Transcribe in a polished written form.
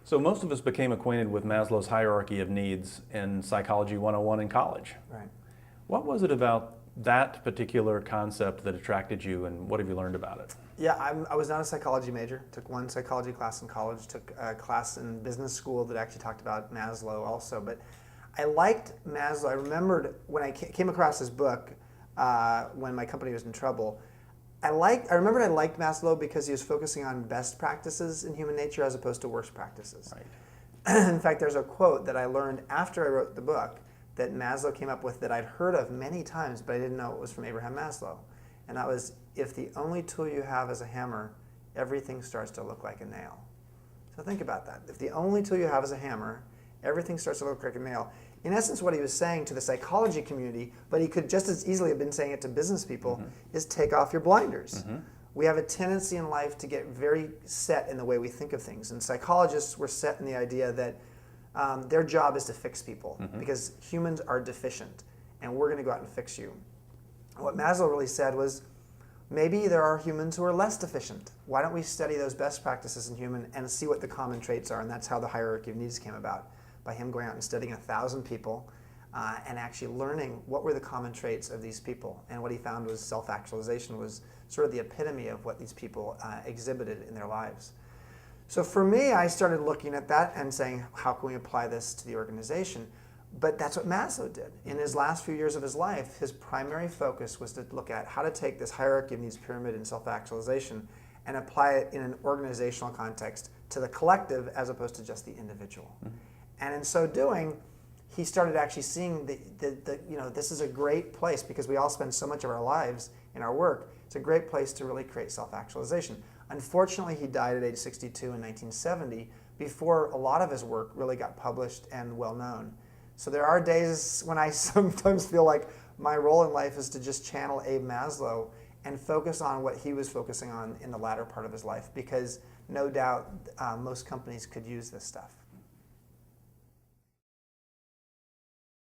So most of us became acquainted with Maslow's hierarchy of needs in Psychology 101 in college. Right. What was it about that particular concept that attracted you, and what have you learned about it? Yeah, I was not a psychology major. Took one psychology class in college. Took a class in business school that actually talked about Maslow also. But I liked Maslow. I remembered when I came across his book when my company was in trouble. I remembered I liked Maslow because he was focusing on best practices in human nature as opposed to worst practices. Right. In fact, there's a quote that I learned after I wrote the book that Maslow came up with that I'd heard of many times, but I didn't know it was from Abraham Maslow. And that was, if the only tool you have is a hammer, everything starts to look like a nail. So think about that. If the only tool you have is a hammer, everything starts to look like a nail. In essence, what he was saying to the psychology community, but he could just as easily have been saying it to business people, is take off your blinders. We have a tendency in life to get very set in the way we think of things. And psychologists were set in the idea that their job is to fix people because humans are deficient and we're going to go out and fix you. What Maslow really said was, maybe there are humans who are less deficient. Why don't we study those best practices in human and see what the common traits are? And that's how the hierarchy of needs came about, by him going out and studying 1,000 people and actually learning what were the common traits of these people. And what he found was self-actualization was sort of the epitome of what these people exhibited in their lives. So for me, I started looking at that and saying, how can we apply this to the organization? But that's what Maslow did. In his last few years of his life, his primary focus was to look at how to take this hierarchy of needs pyramid in self-actualization and apply it in an organizational context to the collective as opposed to just the individual. And in so doing, he started actually seeing this is a great place because we all spend so much of our lives in our work. It's a great place to really create self-actualization. Unfortunately, he died at age 62 in 1970 before a lot of his work really got published and well known. So there are days when I sometimes feel like my role in life is to just channel Abe Maslow and focus on what he was focusing on in the latter part of his life, because no doubt most companies could use this stuff.